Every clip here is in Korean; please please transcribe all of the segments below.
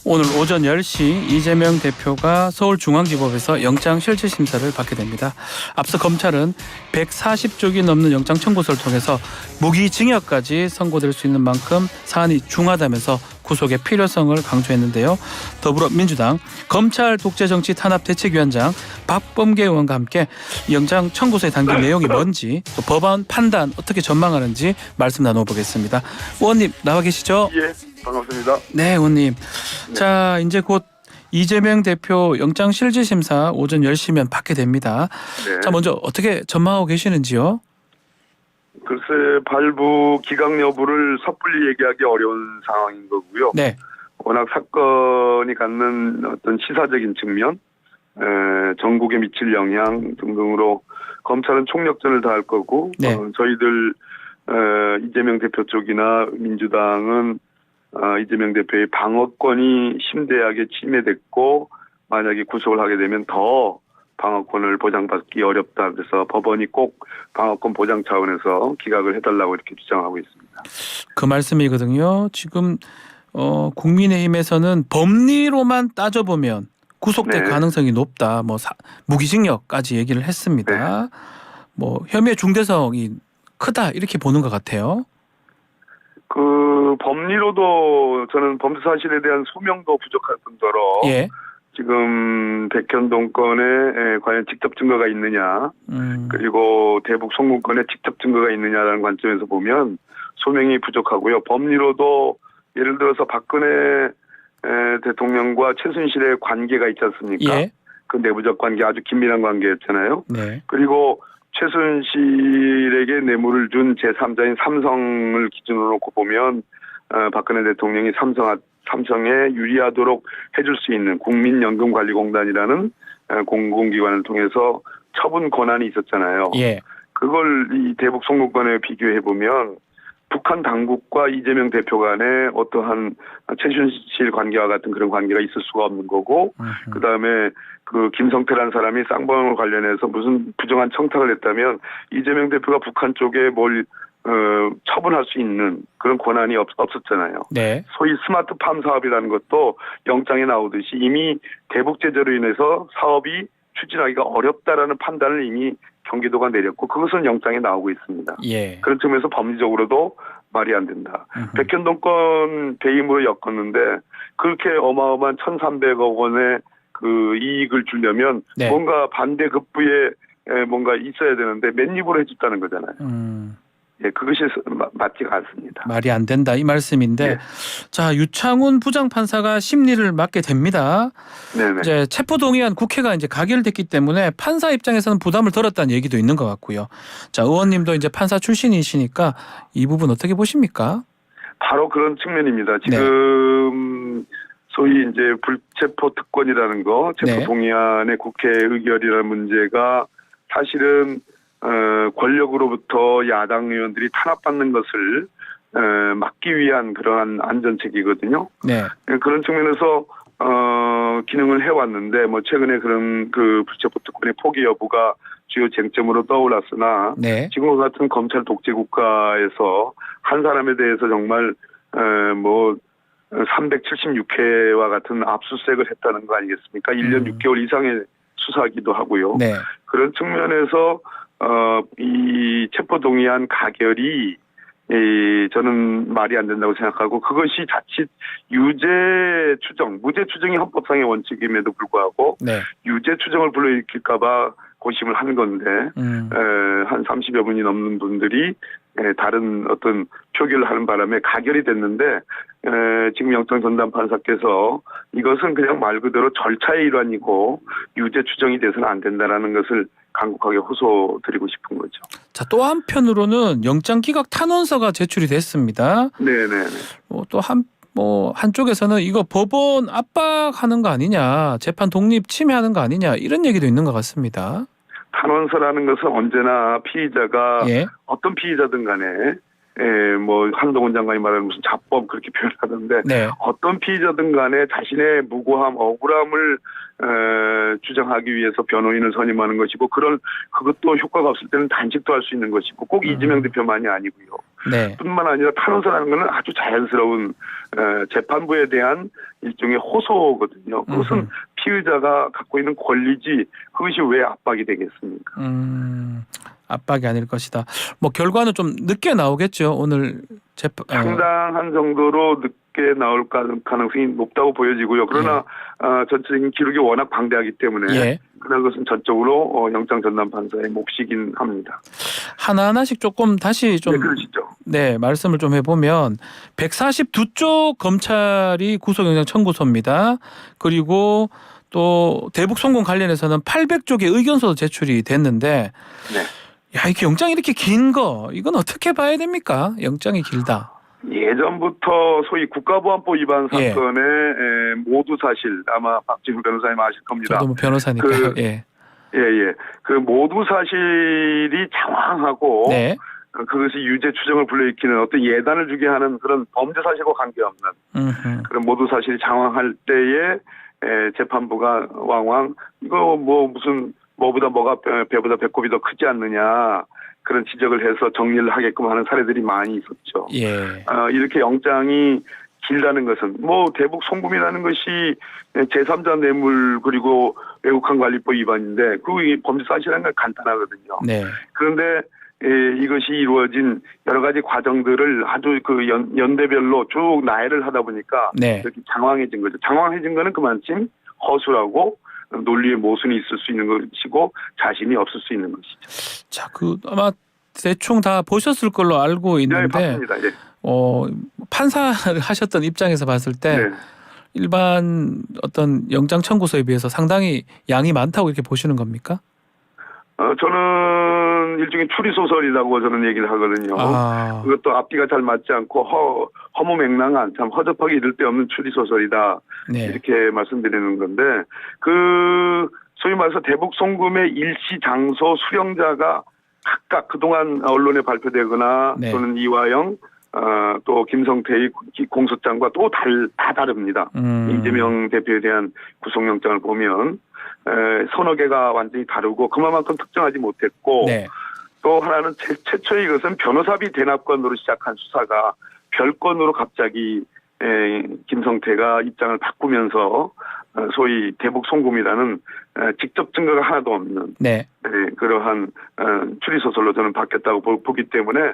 오늘 오전 10시 이재명 대표가 서울중앙지법에서 영장실질심사를 받게 됩니다. 앞서 검찰은 140쪽이 넘는 영장 청구서를 통해서 무기징역까지 선고될 수 있는 만큼 사안이 중하다면서 구속의 필요성을 강조했는데요. 더불어민주당 검찰 독재정치 탄압대책위원장 박범계 의원과 함께 영장 청구서에 담긴 내용이 뭔지 또 법안 판단 어떻게 전망하는지 말씀 나눠보겠습니다. 의원님 나와 계시죠? 예, 반갑습니다. 네, 의원님. 네. 자, 이제 곧 이재명 대표 영장실질심사 오전 10시면 받게 됩니다. 네. 자, 먼저 어떻게 전망하고 계시는지요? 글쎄 발부 기각 여부를 섣불리 얘기하기 어려운 상황인 거고요. 네. 워낙 사건이 갖는 어떤 시사적인 측면, 전국에 미칠 영향 등등으로 검찰은 총력전을 다할 거고, 네. 저희들 이재명 대표 쪽이나 민주당은 이재명 대표의 방어권이 심대하게 침해됐고 만약에 구속을 하게 되면 더 방어권을 보장받기 어렵다. 그래서 법원이 꼭 방어권 보장 차원에서 기각을 해달라고 이렇게 주장하고 있습니다. 그 말씀이거든요. 지금 국민의힘에서는 법리로만 따져보면 구속될 네. 가능성이 높다. 뭐 무기징역까지 얘기를 했습니다. 네. 뭐 혐의의 중대성이 크다 이렇게 보는 것 같아요. 그 법리로도 저는 범죄 사실에 대한 소명도 부족할 뿐더러 예. 지금 백현동 건에 과연 직접 증거가 있느냐 그리고 대북 송금건에 직접 증거가 있느냐라는 관점에서 보면 소명이 부족하고요. 법리로도 예를 들어서 박근혜 대통령과 최순실의 관계가 있지 않습니까? 예. 그 내부적 관계 아주 긴밀한 관계였잖아요. 네. 그리고 최순실에게 뇌물을 준 제3자인 삼성을 기준으로 놓고 보면 박근혜 대통령이 삼성에 유리하도록 해줄 수 있는 국민연금관리공단이라는 공공기관을 통해서 처분 권한이 있었잖아요. 예. 그걸 이 대북 송금건에 비교해 보면 북한 당국과 이재명 대표 간에 어떠한 최순실 관계와 같은 그런 관계가 있을 수가 없는 거고, 그 다음에 그 김성태라는 사람이 쌍방울 관련해서 무슨 부정한 청탁을 했다면 이재명 대표가 북한 쪽에 뭘 처분할 수 있는 그런 권한이 없었잖아요. 네. 소위 스마트팜 사업이라는 것도 영장에 나오듯이 이미 대북 제재로 인해서 사업이 추진하기가 어렵다라는 판단을 이미 경기도가 내렸고 그것은 영장에 나오고 있습니다. 예. 그런 측면에서 법리적으로도 말이 안 된다. 백현동 건 배임으로 엮었는데 그렇게 어마어마한 1,300억 원의 그 이익을 주려면 네. 뭔가 반대급부에 뭔가 있어야 되는데 맨입으로 해줬다는 거잖아요. 예, 그것이 맞지가 않습니다. 말이 안 된다 이 말씀인데, 네. 자 유창훈 부장판사가 심리를 맡게 됩니다. 네네. 이제 체포동의안 국회가 이제 가결됐기 때문에 판사 입장에서는 부담을 덜었다는 얘기도 있는 것 같고요. 자 의원님도 이제 판사 출신이시니까 이 부분 어떻게 보십니까? 바로 그런 측면입니다. 지금 소위 이제 불체포 특권이라는 거, 체포 동의안의 국회 의결이라는 문제가 사실은 권력으로부터 야당 의원들이 탄압받는 것을 막기 위한 그러한 안전책이거든요. 네. 그런 측면에서 기능을 해왔는데 뭐 최근에 그런 그 불체포 특권의 포기 여부가 주요 쟁점으로 떠올랐으나 네. 지금과 같은 검찰 독재 국가에서 한 사람에 대해서 정말 뭐 376회와 같은 압수수색을 했다는 거 아니겠습니까? 1년 6개월 이상의 수사기도 하고요. 네. 그런 측면에서 이 체포동의안 가결이 저는 말이 안 된다고 생각하고 그것이 자칫 유죄 추정, 무죄 추정이 헌법상의 원칙임에도 불구하고 네. 유죄 추정을 불러일으킬까 봐 고심을 한 건데 한 30여 분이 넘는 분들이 다른 어떤 표결을 하는 바람에 가결이 됐는데 지금 영장 전담 판사께서 이것은 그냥 말 그대로 절차의 일환이고 유죄 추정이 돼서는 안 된다라는 것을 강력하게 호소드리고 싶은 거죠. 자, 또 한편으로는 영장 기각 탄원서가 제출이 됐습니다. 네네. 또 한쪽에서는 이거 법원 압박하는 거 아니냐, 재판 독립 침해하는 거 아니냐 이런 얘기도 있는 것 같습니다. 탄원서라는 것은 언제나 피의자가 어떤 피의자든 간에 뭐 한동훈 장관이 말하는 무슨 자법 그렇게 표현하던데 어떤 피의자든 간에 자신의 무고함, 억울함을 주장하기 위해서 변호인을 선임하는 것이고 그것도 효과가 없을 때는 단식도 할 수 있는 것이고 꼭 이재명 대표만이 아니고요. 네. 뿐만 아니라 탄원서라는 것은 아주 자연스러운 재판부에 대한 일종의 호소거든요. 그것은 피의자가 갖고 있는 권리지 그것이 왜 압박이 되겠습니까? 압박이 아닐 것이다. 뭐 결과는 좀 늦게 나오겠죠. 오늘 상당한 정도로 늦게 나올 가능성이 높다고 보여지고요. 그러나 전체적인 기록이 워낙 방대하기 때문에 예. 그날 것은 전적으로 영장 전담 판사의 몫이긴 합니다. 하나하나씩 조금 다시 좀 네, 그러시죠. 네, 말씀을 좀 해보면 142쪽 검찰이 구속영장 청구서입니다. 그리고 또 대북 송금 관련해서는 800쪽의 의견서도 제출이 됐는데 네. 야, 이렇게 영장이 이렇게 긴 거 이건 어떻게 봐야 됩니까? 영장이 길다. 예전부터 소위 국가보안법 위반 예. 사건의 모두 사실 아마 박지훈 변호사님 아실 겁니다. 저도 뭐 변호사니까요. 예. 그 모두 사실이 장황하고 네. 그것이 유죄 추정을 불러일으키는 어떤 예단을 주게 하는 그런 범죄 사실과 관계없는 그런 모두 사실이 장황할 때에 재판부가 왕왕 이거 뭐 무슨 뭐보다 뭐가 배보다 배꼽이 더 크지 않느냐 그런 지적을 해서 정리를 하게끔 하는 사례들이 많이 있었죠. 예. 이렇게 영장이 길다는 것은 뭐 대북 송금이라는 것이 제3자 뇌물 그리고 외국환 관리법 위반인데 그 범죄 사실이라는 건 간단하거든요. 네. 그런데 이것이 이루어진 여러 가지 과정들을 아주 그 연대별로 쭉 나열을 하다 보니까 네. 이렇게 장황해진 거죠. 장황해진 거는 그만큼 허술하고 논리의 모순이 있을 수 있는 것이고 자신이 없을 수 있는 것이죠. 자, 그 아마 대충 다 보셨을 걸로 알고 있는데, 네, 맞습니다. 예. 판사를 하셨던 입장에서 봤을 때 네. 일반 어떤 영장 청구서에 비해서 상당히 양이 많다고 이렇게 보시는 겁니까? 저는 일종의 추리소설이라고 저는 얘기를 하거든요. 그것도 앞뒤가 잘 맞지 않고 허무맹랑한 참 허접하게 이를 데 없는 추리소설이다. 네. 이렇게 말씀드리는 건데 그 소위 말해서 대북 송금의 일시 장소 수령자가 각각 그동안 언론에 발표되거나 네. 또는 이화영 또 김성태의 공소장과 또 다 다릅니다. 이재명 대표에 대한 구속영장을 보면 서너 개가 완전히 다르고 그만큼 특정하지 못했고 네. 또 하나는 최초의 이것은 변호사비 대납건으로 시작한 수사가 별건으로 갑자기 김성태가 입장을 바꾸면서 소위 대북 송금이라는 직접 증거가 하나도 없는 네. 그러한 추리소설로 저는 바뀌었다고 보기 때문에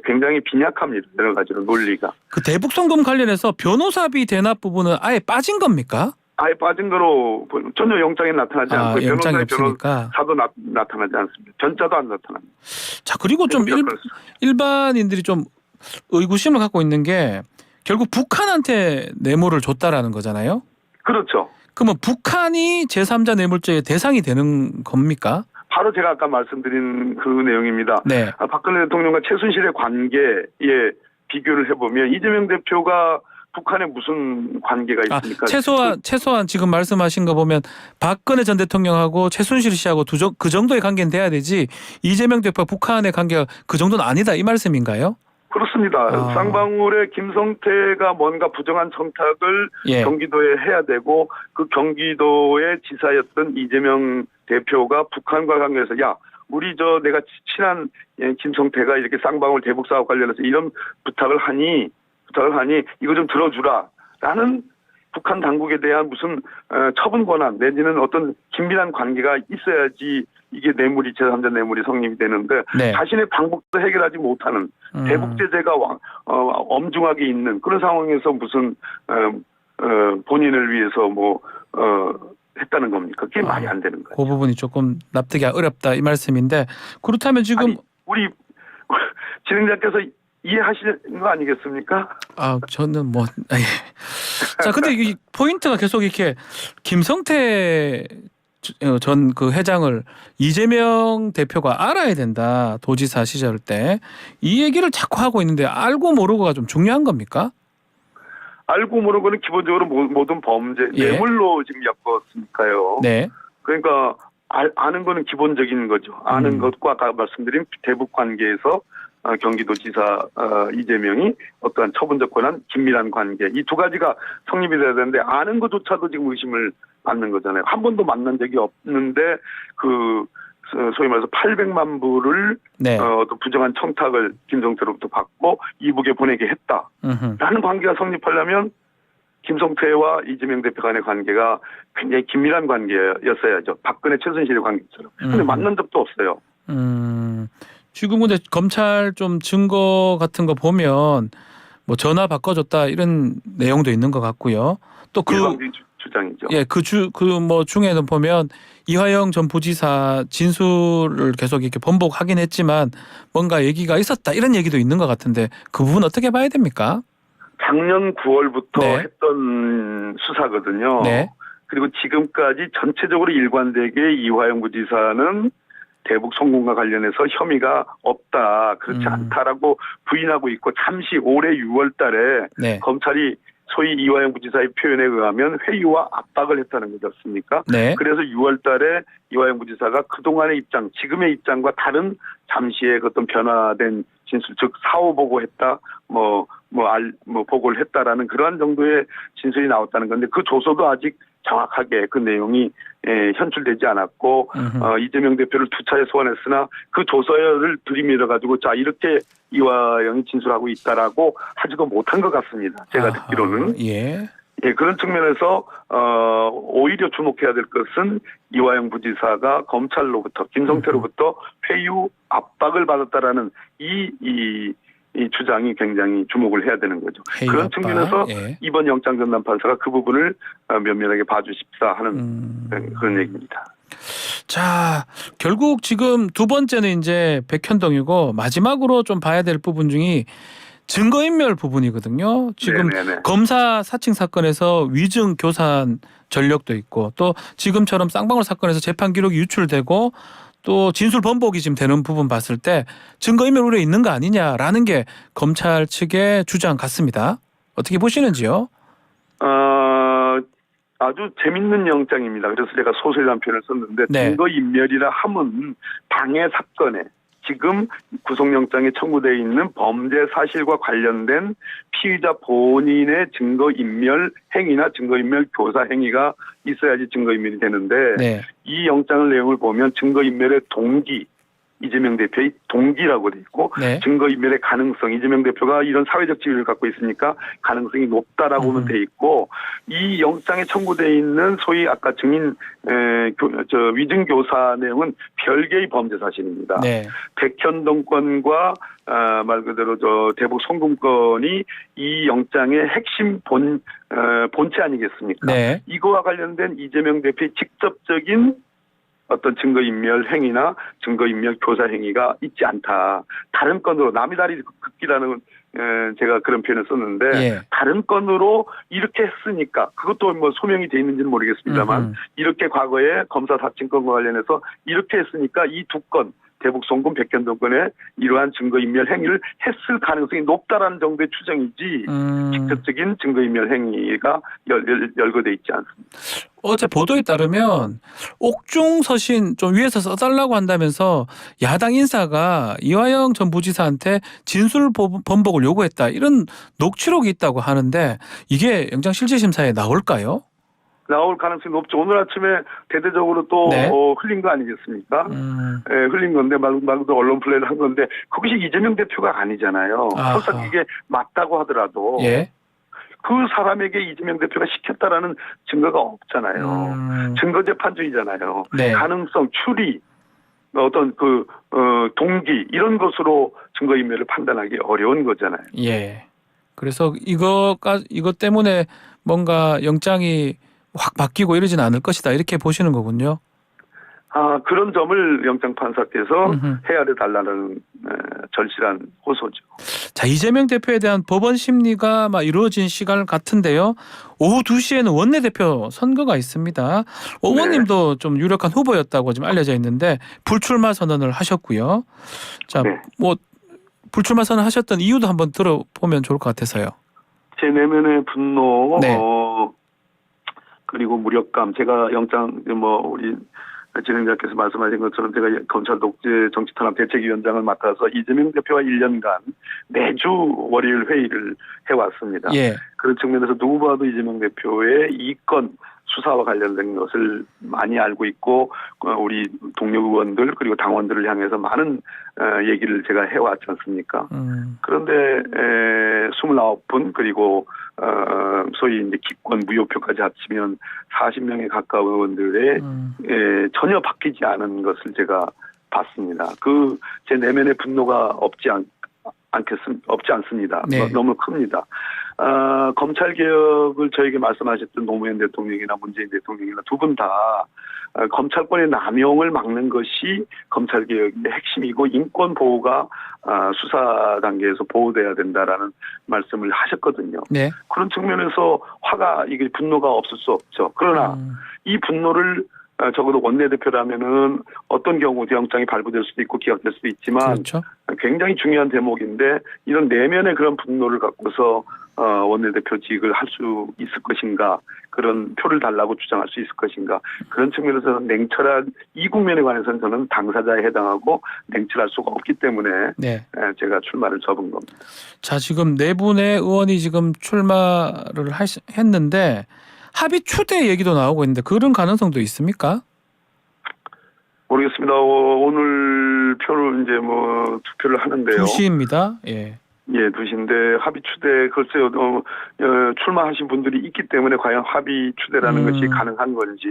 굉장히 빈약합니다. 여러 가지로 논리가. 그 대북 송금 관련해서 변호사비 대납 부분은 아예 빠진 겁니까? 아예 빠진 거로 전혀 영장에 나타나지 않고 영장이 변호사의 없으니까. 변호사도 나타나지 않습니다. 전자도 안 나타납니다. 자, 그리고 좀 일반인들이 좀 의구심을 갖고 있는 게 결국 북한한테 뇌물을 줬다라는 거잖아요. 그렇죠. 그러면 북한이 제3자 뇌물죄의 대상이 되는 겁니까? 바로 제가 아까 말씀드린 그 내용입니다. 네. 박근혜 대통령과 최순실의 관계에 비교를 해보면 이재명 대표가 북한에 무슨 관계가 있습니까? 최소한 지금 말씀하신 거 보면 박근혜 전 대통령하고 최순실 씨하고 그 정도의 관계는 돼야 되지 이재명 대표와 북한의 관계가 그 정도는 아니다 이 말씀인가요? 그렇습니다. 쌍방울의 김성태가 뭔가 부정한 청탁을 경기도에 해야 되고 그 경기도의 지사였던 이재명 대표가 북한과 관계해서 우리 내가 친한 김성태가 이렇게 쌍방울 대북 사업 관련해서 이런 부탁을 하니 이거 좀 들어주라라는 북한 당국에 대한 무슨 처분 권한 내지는 어떤 긴밀한 관계가 있어야지 이게 뇌물이 제3자 뇌물이 성립이 되는데 자신의 방법도 해결하지 못하는 대북 제재가 엄중하게 있는 그런 상황에서 무슨 본인을 위해서 했다는 겁니까? 그게 말이 안 되는 거예요. 그 부분이 조금 납득이 어렵다 이 말씀인데 그렇다면 지금 우리 진행자께서 이해하시는 거 아니겠습니까? 저는 자, 근데 이 포인트가 계속 이렇게 김성태 전 그 회장을 이재명 대표가 알아야 된다. 도지사 시절 때 이 얘기를 자꾸 하고 있는데 알고 모르고가 좀 중요한 겁니까? 알고 모르고는 기본적으로 모든 범죄 뇌물로 지금 엮었으니까요. 네. 그러니까 아는 거는 기본적인 거죠. 아는 것과 아까 말씀드린 대북 관계에서 경기도지사 이재명이 어떠한 처분적 권한, 긴밀한 관계 이 두 가지가 성립이 돼야 되는데 아는 것조차도 지금 의심을 받는 거잖아요. 한 번도 만난 적이 없는데 그 소위 말해서 800만 불을 네. 어떤 부정한 청탁을 김성태로부터 받고 이북에 보내게 했다라는 관계가 성립하려면 김성태와 이재명 대표 간의 관계가 굉장히 긴밀한 관계였어야죠. 박근혜 최순실의 관계처럼. 근데 만난 적도 없어요. 지금 근데 검찰 좀 증거 같은 거 보면 뭐 전화 바꿔줬다 이런 내용도 있는 것 같고요. 또 일방적인 주장이죠. 예, 뭐 중에는 보면 이화영 전 부지사 진술을 계속 이렇게 번복하긴 했지만 뭔가 얘기가 있었다 이런 얘기도 있는 것 같은데 그 부분 어떻게 봐야 됩니까? 작년 9월부터 네. 했던 수사거든요. 네. 그리고 지금까지 전체적으로 일관되게 이화영 부지사는 대북 송금과 관련해서 혐의가 없다, 그렇지 않다라고 부인하고 있고 잠시 올해 6월 달에 네. 검찰이 소위 이화영 부지사의 표현에 의하면 회유와 압박을 했다는 거지 않습니까? 네. 그래서 6월 달에 이화영 부지사가 그동안의 입장, 지금의 입장과 다른 잠시의 어떤 변화된 진술, 즉 사후 보고했다, 보고를 했다라는 그러한 정도의 진술이 나왔다는 건데 그 조서도 아직 정확하게 그 내용이 현출되지 않았고 이재명 대표를 두 차례 소환했으나 그 조서를 들이밀어 가지고 자 이렇게 이화영이 진술하고 있다라고 하지도 못한 것 같습니다. 제가 듣기로는. 예. 예, 그런 측면에서 오히려 주목해야 될 것은 이화영 부지사가 검찰로부터 김성태로부터 회유 압박을 받았다라는 이 주장이 굉장히 주목을 해야 되는 거죠. 그런 압박. 측면에서 예. 이번 영장전담판사가 그 부분을 면밀하게 봐주십사 하는 그런 얘기입니다. 자, 결국 지금 두 번째는 이제 백현동이고 마지막으로 좀 봐야 될 부분 중이 증거인멸 부분이거든요. 지금 네네네. 검사 사칭 사건에서 위증 교산 전력도 있고 또 지금처럼 쌍방울 사건에서 재판 기록이 유출되고 또 진술 번복이 지금 되는 부분 봤을 때 증거인멸 우려 있는 거 아니냐라는 게 검찰 측의 주장 같습니다. 어떻게 보시는지요? 아주 재밌는 영장입니다. 그래서 제가 소설이라는 표현을 썼는데 네. 증거인멸이라 함은 당해 사건에 지금 구속영장에 청구되어 있는 범죄 사실과 관련된 피의자 본인의 증거인멸 행위나 증거인멸 교사 행위가 있어야지 증거인멸이 되는데 네. 이 영장의 내용을 보면 증거인멸의 동기, 이재명 대표의 동기라고 돼 있고 네. 증거인멸의 가능성, 이재명 대표가 이런 사회적 지위를 갖고 있으니까 가능성이 높다라고 보면 돼 있고 이 영장에 청구되어 있는 소위 아까 증인 위증 교사 내용은 별개의 범죄 사실입니다. 네. 백현동 건과 말 그대로 대북 송금건이 이 영장의 핵심 본체 아니겠습니까? 네. 이거와 관련된 이재명 대표의 직접적인 어떤 증거인멸 행위나 증거인멸 교사 행위가 있지 않다. 다른 건으로 남이 다리 긋기라는 제가 그런 표현을 썼는데 예. 다른 건으로 이렇게 했으니까 그것도 뭐 소명이 돼 있는지는 모르겠습니다만 이렇게 과거에 검사 사칭건과 관련해서 이렇게 했으니까 이 두 건 대북 송금 백현동 건에 이러한 증거인멸 행위를 했을 가능성이 높다라는 정도의 추정이지 직접적인 증거인멸 행위가 열거돼 있지 않습니다. 어제 보도에 따르면 옥중 서신 좀 위에서 써달라고 한다면서 야당 인사가 이화영 전 부지사한테 진술 번복을 요구했다 이런 녹취록이 있다고 하는데 이게 영장실질심사에 나올까요? 나올 가능성이 높죠. 오늘 아침에 대대적으로 또 네. 흘린 거 아니겠습니까? 예, 흘린 건데 말 그대로 언론 플레이를 한 건데 그것이 이재명 대표가 아니잖아요. 설사 이게 맞다고 하더라도 예. 그 사람에게 이재명 대표가 시켰다라는 증거가 없잖아요. 증거 재판주의잖아요. 네. 가능성, 추리, 어떤 동기 이런 것으로 증거인멸을 판단하기 어려운 거잖아요. 예. 그래서 이것 때문에 뭔가 영장이 확 바뀌고 이러진 않을 것이다 이렇게 보시는 거군요. 그런 점을 영장판사께서 헤아려 달라는 절실한 호소죠. 자, 이재명 대표에 대한 법원 심리가 막 이루어진 시간 같은데요. 오후 2시에는 원내대표 선거가 있습니다. 오 의원님도 좀 유력한 후보였다고 지금 알려져 있는데 불출마 선언을 하셨고요. 자, 네. 뭐 불출마 선언 하셨던 이유도 한번 들어보면 좋을 것 같아서요. 제 내면의 분노, 네. 그리고 무력감, 제가 영장 우리 진행자께서 말씀하신 것처럼 제가 검찰 독재 정치탄압 대책위원장을 맡아서 이재명 대표와 1년간 매주 월요일 회의를 해왔습니다. 예. 그런 측면에서 누구 봐도 이재명 대표의 이권 수사와 관련된 것을 많이 알고 있고 우리 동료 의원들 그리고 당원들을 향해서 많은 얘기를 제가 해왔지 않습니까? 그런데 29분 그리고 소위 이제 기권 무효표까지 합치면 40명에 가까운 의원들의 전혀 바뀌지 않은 것을 제가 봤습니다. 그 제 내면의 분노가 없지 않습니다. 네. 너무 큽니다. 검찰 개혁을 저에게 말씀하셨던 노무현 대통령이나 문재인 대통령이나 두 분 다 검찰권의 남용을 막는 것이 검찰 개혁의 핵심이고 인권 보호가 수사 단계에서 보호돼야 된다라는 말씀을 하셨거든요. 네. 그런 측면에서 이게 분노가 없을 수 없죠. 그러나 이 분노를 적어도 원내대표라면은 어떤 경우 영장이 발부될 수도 있고 기각될 수도 있지만 그렇죠. 굉장히 중요한 대목인데 이런 내면의 그런 분노를 갖고서 원내대표직을 할 수 있을 것인가, 그런 표를 달라고 주장할 수 있을 것인가, 그런 측면에서는 냉철한 이 국면에 관해서는 저는 당사자에 해당하고 냉철할 수가 없기 때문에 네. 제가 출마를 접은 겁니다. 자, 지금 네 분의 의원이 지금 출마를 했는데 합의 추대 얘기도 나오고 있는데 그런 가능성도 있습니까? 모르겠습니다. 오늘 표를 이제 투표를 하는데요. 2시입니다. 예. 예, 2시인데 합의 추대 글쎄요. 출마하신 분들이 있기 때문에 과연 합의 추대라는 것이 가능한 건지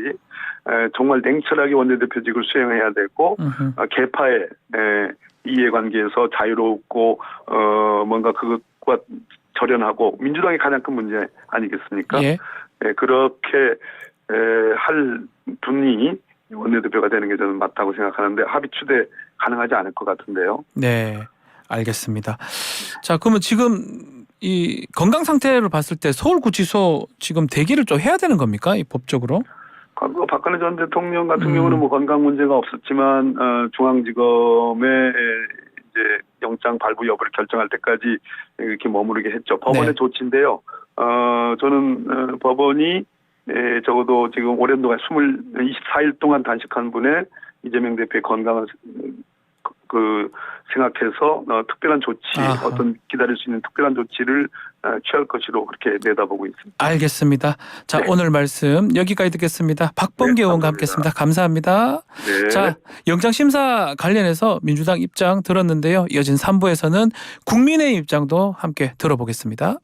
정말 냉철하게 원내대표직을 수행해야 되고 계파의 이해관계에서 자유롭고 뭔가 그것과 절연하고 민주당이 가장 큰 문제 아니겠습니까? 예. 그렇게 할 분이 원내대표가 되는 게 저는 맞다고 생각하는데 합의 추대 가능하지 않을 것 같은데요. 네, 알겠습니다. 자, 그러면 지금 이 건강 상태를 봤을 때 서울구치소 지금 대기를 좀 해야 되는 겁니까? 이 법적으로? 박근혜 전 대통령 같은 경우는 건강 문제가 없었지만 중앙지검에 이제 영장 발부 여부를 결정할 때까지 이렇게 머무르게 했죠. 법원의 네. 조치인데요. 저는 법원이 적어도 지금 오랜 동안 24일 동안 단식한 분의 이재명 대표의 건강을 생각해서 특별한 조치, 어떤 기다릴 수 있는 특별한 조치를 취할 것으로 그렇게 내다보고 있습니다. 알겠습니다. 자, 네. 오늘 말씀 여기까지 듣겠습니다. 박범계 의원과 함께했습니다. 감사합니다. 네. 자, 영장심사 관련해서 민주당 입장 들었는데요. 이어진 3부에서는 국민의 입장도 함께 들어보겠습니다.